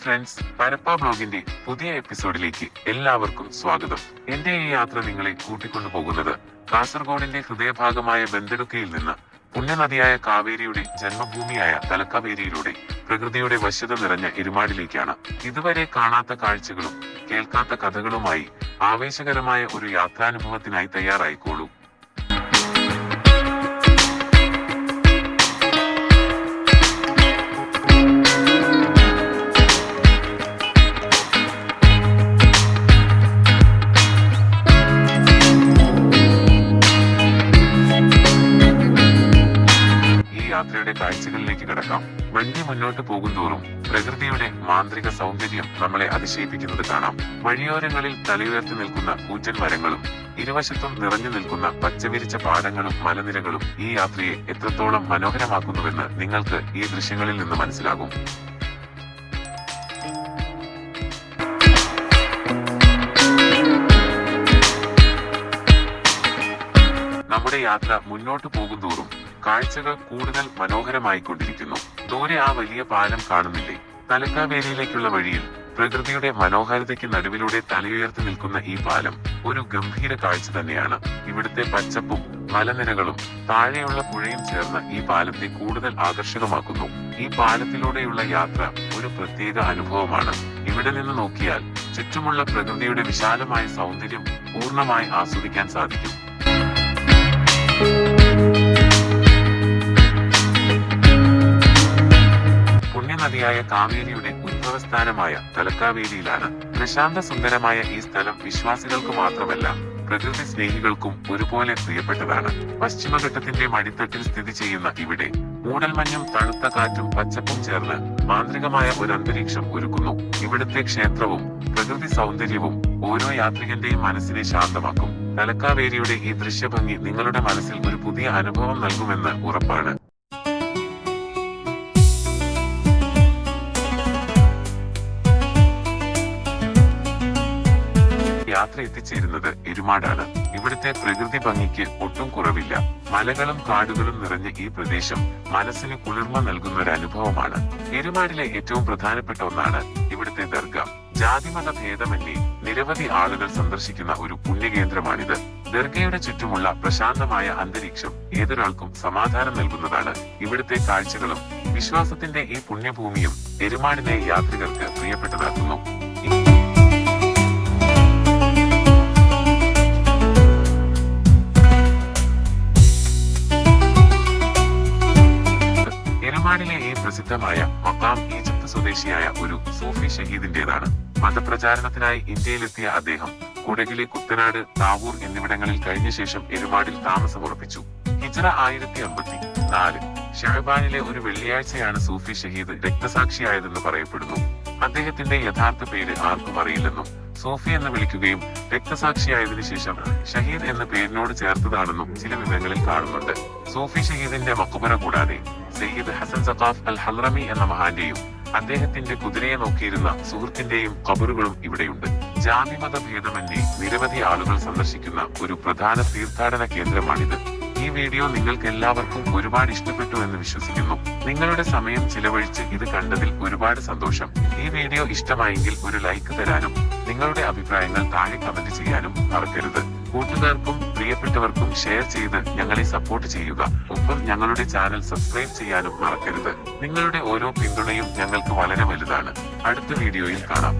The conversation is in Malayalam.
ഫ്രണ്ട്സ്, പരപ്പ ബ്ലോഗിന്റെ പുതിയ എപ്പിസോഡിലേക്ക് എല്ലാവർക്കും സ്വാഗതം. എന്റെ ഈ യാത്ര നിങ്ങളെ കൂട്ടിക്കൊണ്ടുപോകുന്നത് കാസർഗോഡിന്റെ ഹൃദയഭാഗമായ ബന്തെടുക്കയിൽ നിന്ന് പുണ്യനദിയായ കാവേരിയുടെ ജന്മഭൂമിയായ തലക്കാവേരിയിലൂടെ പ്രകൃതിയുടെ വശ്യത നിറഞ്ഞ എരുമാടിലേക്കാണ്. ഇതുവരെ കാണാത്ത കാഴ്ചകളും കേൾക്കാത്ത കഥകളുമായി ആവേശകരമായ ഒരു യാത്രാനുഭവത്തിനായി തയ്യാറായിക്കോളൂ. യാത്രയുടെ കാഴ്ചകളിലേക്ക് കടക്കാം. വണ്ടി മുന്നോട്ട് പോകുന്തോറും പ്രകൃതിയുടെ മാന്ത്രിക സൗന്ദര്യം നമ്മളെ അതിശയിപ്പിക്കുന്നത് കാണാം. വഴിയോരങ്ങളിൽ തലയുയർത്തി നിൽക്കുന്ന കൂറ്റൻ മരങ്ങളും ഇരുവശത്തും നിറഞ്ഞു നിൽക്കുന്ന പച്ചവിരിച്ച പാടങ്ങളും മലനിരകളും ഈ യാത്രയെ എത്രത്തോളം മനോഹരമാക്കുന്നുവെന്ന് നിങ്ങൾക്ക് ഈ ദൃശ്യങ്ങളിൽ നിന്ന് മനസ്സിലാകും. നമ്മുടെ യാത്ര മുന്നോട്ട് പോകുന്തോറും കാഴ്ചകൾ കൂടുതൽ മനോഹരമായിക്കൊണ്ടിരിക്കുന്നു. ദൂരെ ആ വലിയ പാലം കാണുന്നില്ലേ? തലക്കാവേരിയിലേക്കുള്ള വഴിയിൽ പ്രകൃതിയുടെ മനോഹാരിതയ്ക്ക് നടുവിലൂടെ തലയുയർത്തി നിൽക്കുന്ന ഈ പാലം ഒരു ഗംഭീര കാഴ്ച തന്നെയാണ്. ഇവിടുത്തെ പച്ചപ്പും മലനിരകളും താഴെയുള്ള പുഴയും ചേർന്ന് ഈ പാലത്തെ കൂടുതൽ ആകർഷകമാക്കുന്നു. ഈ പാലത്തിലൂടെയുള്ള യാത്ര ഒരു പ്രത്യേക അനുഭവമാണ്. ഇവിടെ നിന്ന് നോക്കിയാൽ ചുറ്റുമുള്ള പ്രകൃതിയുടെ വിശാലമായ സൗന്ദര്യം പൂർണ്ണമായി ആസ്വദിക്കാൻ സാധിക്കും. നദിയായ കാവേരിയുടെ ഉത്ഭവസ്ഥാനമായ തലക്കാവേരിയിലാണ്. പ്രശാന്ത സുന്ദരമായ ഈ സ്ഥലം വിശ്വാസികൾക്ക് മാത്രമല്ല പ്രകൃതി സ്നേഹികൾക്കും ഒരുപോലെ പ്രിയപ്പെട്ടതാണ്. പശ്ചിമഘട്ടത്തിന്റെ മടിത്തട്ടിൽ സ്ഥിതി ചെയ്യുന്ന ഇവിടെ മൂടൽമഞ്ഞും തണുത്ത കാറ്റും പച്ചപ്പും ചേർന്ന് മാന്ത്രികമായ ഒരു അന്തരീക്ഷം ഒരുക്കുന്നു. ഇവിടുത്തെ ക്ഷേത്രവും പ്രകൃതി സൗന്ദര്യവും ഓരോ യാത്രികന്റെയും മനസ്സിനെ ശാന്തമാക്കും. തലക്കാവേരിയുടെ ഈ ദൃശ്യഭംഗി നിങ്ങളുടെ മനസ്സിൽ ഒരു പുതിയ അനുഭവം നൽകുമെന്ന് ഉറപ്പാണ്. യാത്ര എത്തിച്ചേരുന്നത് എരുമാടാണ്. ഇവിടുത്തെ പ്രകൃതി ഭംഗിക്ക് ഒട്ടും കുറവില്ല. മലകളും കാടുകളും നിറഞ്ഞ ഈ പ്രദേശം മനസ്സിന് കുളിർമ നൽകുന്ന ഒരു അനുഭവമാണ്. എരുമാടിലെ ഏറ്റവും പ്രധാനപ്പെട്ട ഒന്നാണ് ഇവിടുത്തെ ദർഗ. ജാതിമത ഭേദമന്യേ നിരവധി ആളുകൾ സന്ദർശിക്കുന്ന ഒരു പുണ്യകേന്ദ്രമാണിത്. ദർഗയുടെ ചുറ്റുമുള്ള പ്രശാന്തമായ അന്തരീക്ഷം ഏതൊരാൾക്കും സമാധാനം നൽകുന്നതാണ്. ഇവിടുത്തെ കാഴ്ചകളും വിശ്വാസത്തിന്റെ ഈ പുണ്യഭൂമിയും എരുമാടിനെ യാത്രികർക്ക് പ്രിയപ്പെട്ടതാക്കുന്നു. എരുമാടിലെ ഈ പ്രസിദ്ധമായ മക്കാം ഈജിപ്ത് സ്വദേശിയായ ഒരു സൂഫി ഷഹീദിന്റേതാണ്. മതപ്രചാരണത്തിനായി ഇന്ത്യയിലെത്തിയ അദ്ദേഹം കുടകിലെ കുത്തനാട്, താവൂർ എന്നിവിടങ്ങളിൽ കഴിഞ്ഞ ശേഷം എരുമാടിൽ താമസമുറപ്പിച്ചു. ഹിജ്റ 1054 ഷഅബാനിലെ ഒരു വെള്ളിയാഴ്ചയാണ് സൂഫി ഷഹീദ് രക്തസാക്ഷിയായതെന്ന് പറയപ്പെടുന്നു. അദ്ദേഹത്തിന്റെ യഥാർത്ഥ പേര് ആർക്കും അറിയില്ലെന്നും സൂഫി എന്ന് വിളിക്കുകയും രക്തസാക്ഷിയായതിനു ശേഷം ഷഹീദ് എന്ന പേരിനോട് ചേർത്തതാണെന്നും ചില വിവരങ്ങളിൽ കാണുന്നുണ്ട്. സൂഫി ഷഹീദിന്റെ മഖ്ബറ കൂടാതെ സയ്യിദ് ഹസൻ സഖാഫ് അൽ ഹൽറമി എന്ന മഹാന്റെയും അദ്ദേഹത്തിന്റെ കുതിരയെ നോക്കിയിരുന്ന സുഹൃത്തിന്റെയും ഖബറുകളും ഇവിടെയുണ്ട്. ജാതിമത ഭേദമന്യേ നിരവധി ആളുകൾ സന്ദർശിക്കുന്ന ഒരു പ്രധാന തീർത്ഥാടന കേന്ദ്രമാണിത്. ഈ വീഡിയോ നിങ്ങൾക്ക് എല്ലാവർക്കും ഒരുപാട് ഇഷ്ടപ്പെട്ടു എന്ന് വിശ്വസിക്കുന്നു. നിങ്ങളുടെ സമയം ചിലവഴിച്ച് ഇത് കണ്ടതിൽ ഒരുപാട് സന്തോഷം. ഈ വീഡിയോ ഇഷ്ടമായെങ്കിൽ ഒരു ലൈക്ക് തരാനും നിങ്ങളുടെ അഭിപ്രായങ്ങൾ താഴെ കമന്റ് ചെയ്യാനും മറക്കരുത്. കൂട്ടുകാർക്കും പ്രിയപ്പെട്ടവർക്കും ഷെയർ ചെയ്ത് ഞങ്ങളെ സപ്പോർട്ട് ചെയ്യുക. ഒപ്പം ഞങ്ങളുടെ ചാനൽ സബ്സ്ക്രൈബ് ചെയ്യാനും മറക്കരുത്. നിങ്ങളുടെ ഓരോ പിന്തുണയും ഞങ്ങൾക്ക് വളരെ വലുതാണ്. അടുത്ത വീഡിയോയിൽ കാണാം.